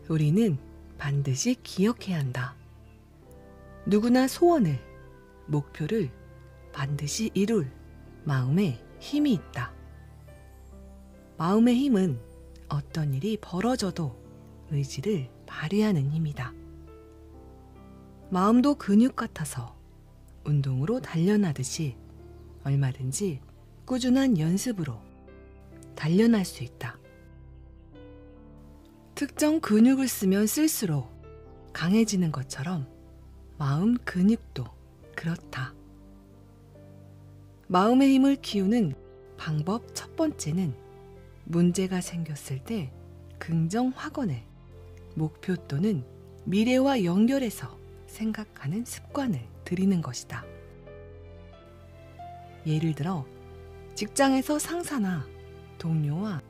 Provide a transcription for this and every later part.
우리는 반드시 기억해야 한다. 누구나 소원을, 목표를 반드시 이룰 마음에 힘이 있다. 마음의 힘은 어떤 일이 벌어져도 의지를 발휘하는 힘이다. 마음도 근육 같아서 운동으로 단련하듯이 얼마든지 꾸준한 연습으로 단련할 수 있다. 특정 근육을 쓰면 쓸수록 강해지는 것처럼 마음 근육도 그렇다. 마음의 힘을 키우는 방법 첫 번째는 문제가 생겼을 때 긍정 확언을 목표 또는 미래와 연결해서 생각하는 습관을 들이는 것이다. 예를 들어 직장에서 상사나 동료와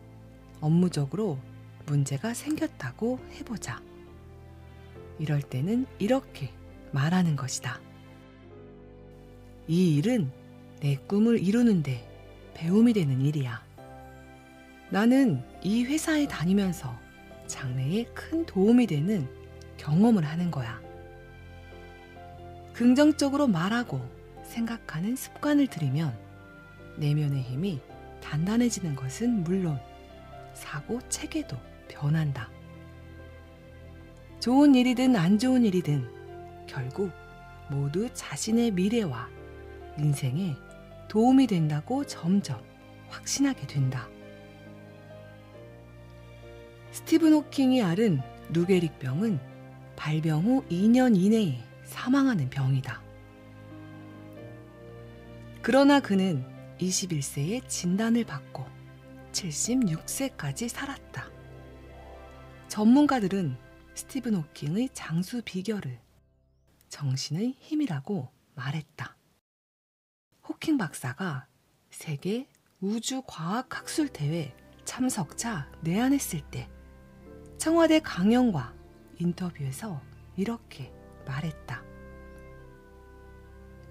업무적으로 문제가 생겼다고 해보자. 이럴 때는 이렇게 말하는 것이다. 이 일은 내 꿈을 이루는데 배움이 되는 일이야. 나는 이 회사에 다니면서 장래에 큰 도움이 되는 경험을 하는 거야. 긍정적으로 말하고 생각하는 습관을 들이면 내면의 힘이 단단해지는 것은 물론 사고 체계도 변한다. 좋은 일이든 안 좋은 일이든 결국 모두 자신의 미래와 인생에 도움이 된다고 점점 확신하게 된다. 스티븐 호킹이 앓은 루게릭병은 발병 후 2년 이내에 사망하는 병이다. 그러나 그는 21세에 진단을 받고 76세까지 살았다. 전문가들은 스티븐 호킹의 장수 비결을 정신의 힘이라고 말했다. 호킹 박사가 세계 우주과학학술대회 참석자 내한했을 때 청와대 강연과 인터뷰에서 이렇게 말했다.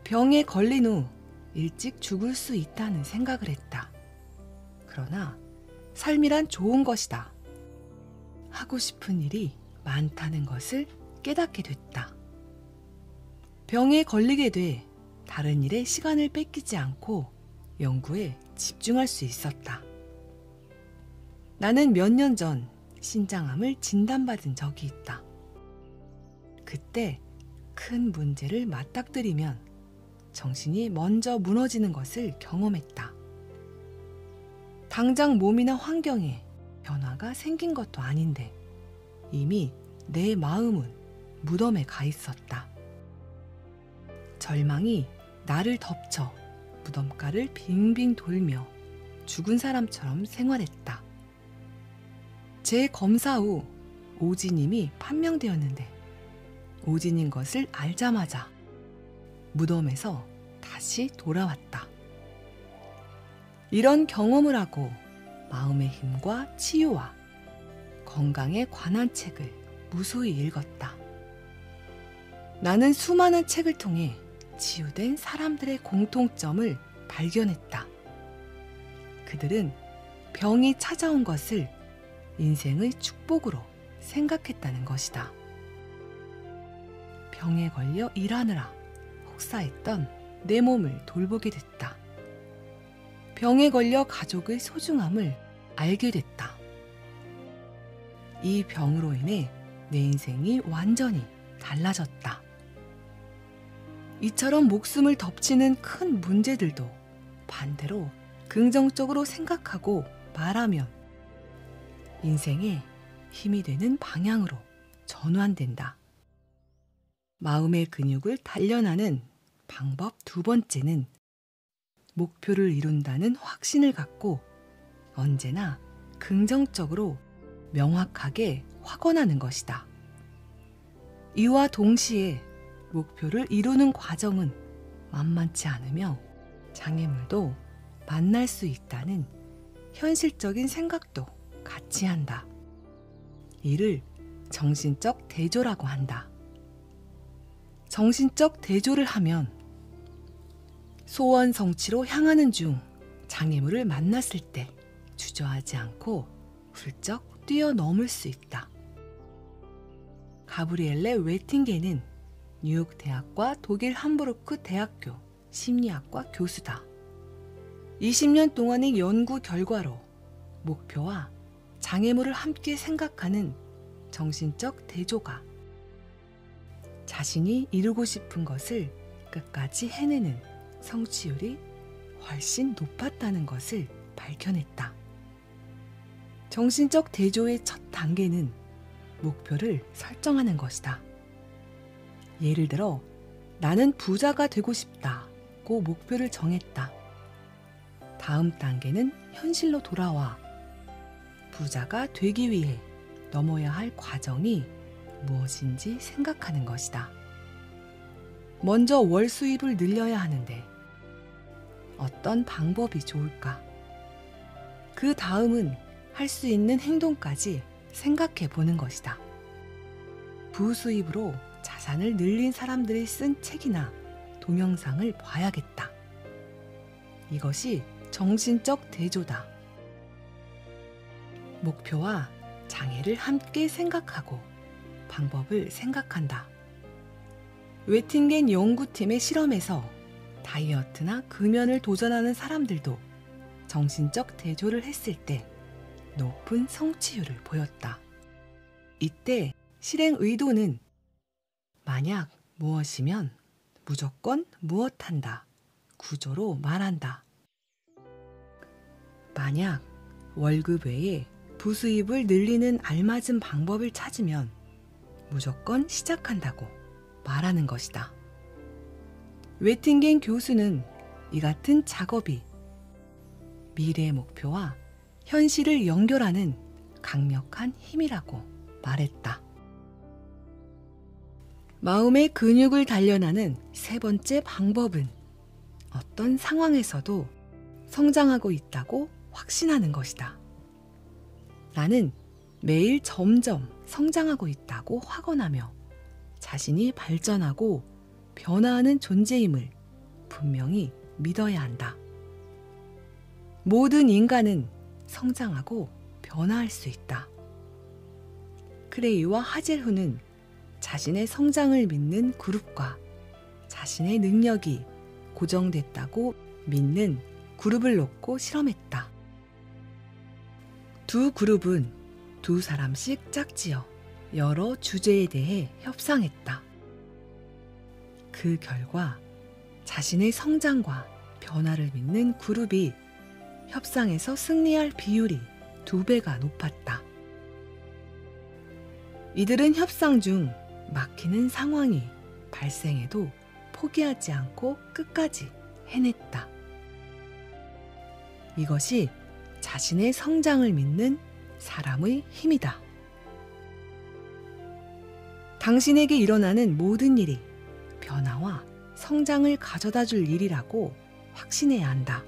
병에 걸린 후 일찍 죽을 수 있다는 생각을 했다. 그러나 삶이란 좋은 것이다. 하고 싶은 일이 많다는 것을 깨닫게 됐다. 병에 걸리게 돼 다른 일에 시간을 뺏기지 않고 연구에 집중할 수 있었다. 나는 몇 년 전 신장암을 진단받은 적이 있다. 그때 큰 문제를 맞닥뜨리면 정신이 먼저 무너지는 것을 경험했다. 당장 몸이나 환경에 변화가 생긴 것도 아닌데 이미 내 마음은 무덤에 가 있었다. 절망이 나를 덮쳐 무덤가를 빙빙 돌며 죽은 사람처럼 생활했다. 제 검사 후 오진임이 판명되었는데 오진인 것을 알자마자 무덤에서 다시 돌아왔다. 이런 경험을 하고 마음의 힘과 치유와 건강에 관한 책을 무수히 읽었다. 나는 수많은 책을 통해 치유된 사람들의 공통점을 발견했다. 그들은 병이 찾아온 것을 인생의 축복으로 생각했다는 것이다. 병에 걸려 일하느라 혹사했던 내 몸을 돌보게 됐다. 병에 걸려 가족의 소중함을 알게 됐다. 이 병으로 인해 내 인생이 완전히 달라졌다. 이처럼 목숨을 덮치는 큰 문제들도 반대로 긍정적으로 생각하고 말하면 인생에 힘이 되는 방향으로 전환된다. 마음의 근육을 단련하는 방법 두 번째는 목표를 이룬다는 확신을 갖고 언제나 긍정적으로 명확하게 확언하는 것이다. 이와 동시에 목표를 이루는 과정은 만만치 않으며 장애물도 만날 수 있다는 현실적인 생각도 같이 한다. 이를 정신적 대조라고 한다. 정신적 대조를 하면 소원 성취로 향하는 중 장애물을 만났을 때 주저하지 않고 훌쩍 뛰어넘을 수 있다. 가브리엘레 웨팅게는 뉴욕 대학과 독일 함부르크 대학교 심리학과 교수다. 20년 동안의 연구 결과로 목표와 장애물을 함께 생각하는 정신적 대조가 자신이 이루고 싶은 것을 끝까지 해내는 성취율이 훨씬 높았다는 것을 밝혀냈다. 정신적 대조의 첫 단계는 목표를 설정하는 것이다. 예를 들어, 나는 부자가 되고 싶다고 목표를 정했다. 다음 단계는 현실로 돌아와 부자가 되기 위해 넘어야 할 과정이 무엇인지 생각하는 것이다. 먼저 월 수입을 늘려야 하는데 어떤 방법이 좋을까? 그 다음은 할 수 있는 행동까지 생각해 보는 것이다. 부수입으로 자산을 늘린 사람들이 쓴 책이나 동영상을 봐야겠다. 이것이 정신적 대조다. 목표와 장애를 함께 생각하고 방법을 생각한다. 웨팅겐 연구팀의 실험에서 다이어트나 금연을 도전하는 사람들도 정신적 대조를 했을 때 높은 성취율을 보였다. 이때 실행 의도는 만약 무엇이면 무조건 무엇한다 구조로 말한다. 만약 월급 외에 부수입을 늘리는 알맞은 방법을 찾으면 무조건 시작한다고 말하는 것이다. 웨팅겐 교수는 이 같은 작업이 미래의 목표와 현실을 연결하는 강력한 힘이라고 말했다. 마음의 근육을 단련하는 세 번째 방법은 어떤 상황에서도 성장하고 있다고 확신하는 것이다. 나는 매일 점점 성장하고 있다고 확언하며 자신이 발전하고 변화하는 존재임을 분명히 믿어야 한다. 모든 인간은 성장하고 변화할 수 있다. 크레이와 하젤후는 자신의 성장을 믿는 그룹과 자신의 능력이 고정됐다고 믿는 그룹을 놓고 실험했다. 두 그룹은 두 사람씩 짝지어 여러 주제에 대해 협상했다. 그 결과 자신의 성장과 변화를 믿는 그룹이 협상에서 승리할 비율이 2배가 높았다. 이들은 협상 중 막히는 상황이 발생해도 포기하지 않고 끝까지 해냈다. 이것이 자신의 성장을 믿는 사람의 힘이다. 당신에게 일어나는 모든 일이 변화와 성장을 가져다 줄 일이라고 확신해야 한다.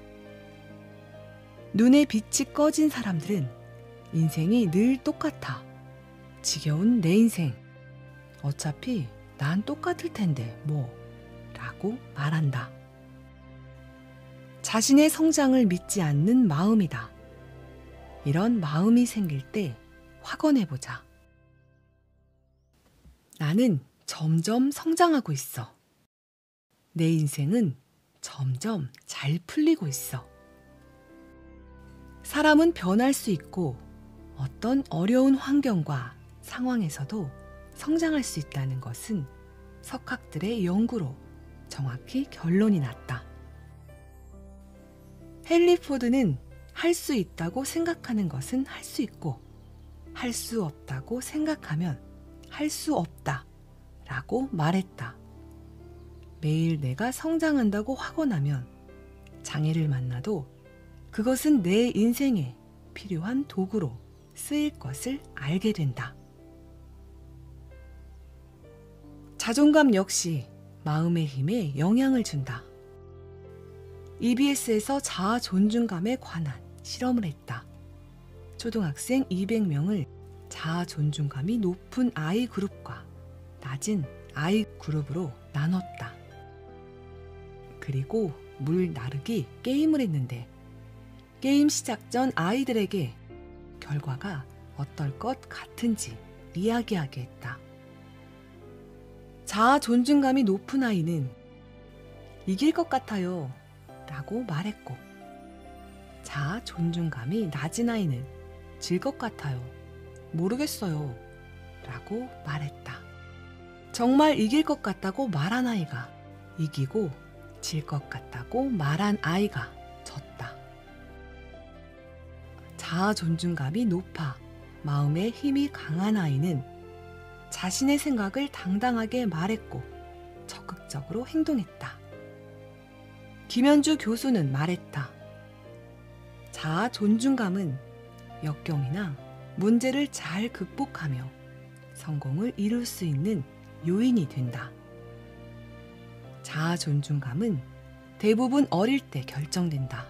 눈에 빛이 꺼진 사람들은 인생이 늘 똑같아. 지겨운 내 인생. 어차피 난 똑같을 텐데 뭐 라고 말한다. 자신의 성장을 믿지 않는 마음이다. 이런 마음이 생길 때 확언해보자. 나는 점점 성장하고 있어. 내 인생은 점점 잘 풀리고 있어. 사람은 변할 수 있고 어떤 어려운 환경과 상황에서도 성장할 수 있다는 것은 석학들의 연구로 정확히 결론이 났다. 헨리 포드는 할 수 있다고 생각하는 것은 할 수 있고 할 수 없다고 생각하면 할 수 없다 라고 말했다. 매일 내가 성장한다고 확언하면 장애를 만나도 그것은 내 인생에 필요한 도구로 쓰일 것을 알게 된다. 자존감 역시 마음의 힘에 영향을 준다. EBS에서 자아 존중감에 관한 실험을 했다. 초등학생 200명을 자아 존중감이 높은 아이 그룹과 낮은 아이 그룹으로 나눴다. 그리고 물 나르기 게임을 했는데 게임 시작 전 아이들에게 결과가 어떨 것 같은지 이야기하게 했다. 자아 존중감이 높은 아이는 이길 것 같아요 라고 말했고, 자아 존중감이 낮은 아이는 질 것 같아요, 모르겠어요 라고 말했다. 정말 이길 것 같다고 말한 아이가 이기고, 질 것 같다고 말한 아이가 졌다. 자아 존중감이 높아 마음의 힘이 강한 아이는 자신의 생각을 당당하게 말했고 적극적으로 행동했다. 김현주 교수는 말했다. 자아 존중감은 역경이나 문제를 잘 극복하며 성공을 이룰 수 있는 요인이 된다. 자아 존중감은 대부분 어릴 때 결정된다.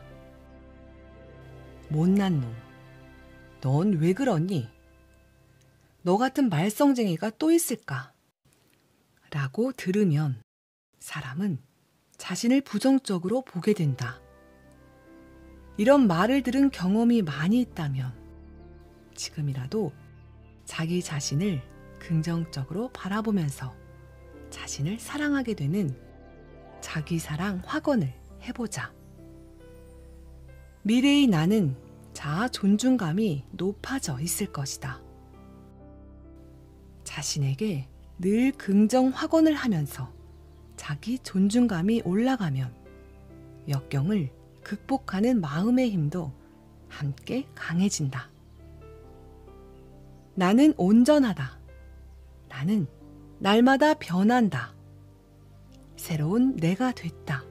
못난 놈, 넌 왜 그러니? 너 같은 말썽쟁이가 또 있을까? 라고 들으면 사람은 자신을 부정적으로 보게 된다. 이런 말을 들은 경험이 많이 있다면 지금이라도 자기 자신을 긍정적으로 바라보면서 자신을 사랑하게 되는 자기사랑 확언을 해보자. 미래의 나는 자아 존중감이 높아져 있을 것이다. 자신에게 늘 긍정 확언을 하면서 자기 존중감이 올라가면 역경을 극복하는 마음의 힘도 함께 강해진다. 나는 온전하다. 나는 날마다 변한다. 새로운 내가 됐다.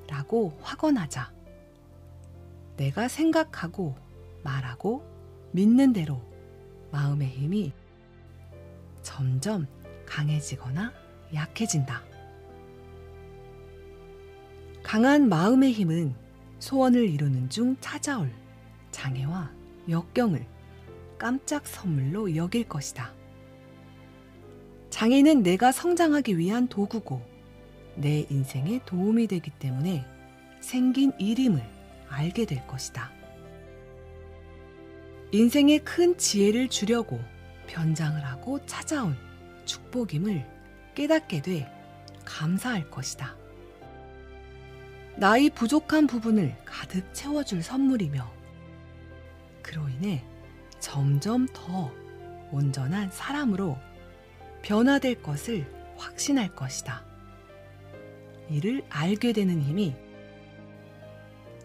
라고 확언하자. 내가 생각하고 말하고 믿는 대로 마음의 힘이 점점 강해지거나 약해진다. 강한 마음의 힘은 소원을 이루는 중 찾아올 장애와 역경을 깜짝 선물로 여길 것이다. 장애는 내가 성장하기 위한 도구고 내 인생에 도움이 되기 때문에 생긴 일임을 알게 될 것이다. 인생에 큰 지혜를 주려고 변장을 하고 찾아온 축복임을 깨닫게 돼 감사할 것이다. 나의 부족한 부분을 가득 채워줄 선물이며 그로 인해 점점 더 온전한 사람으로 변화될 것을 확신할 것이다. 이를 알게 되는 힘이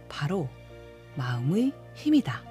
바로 마음의 힘이다.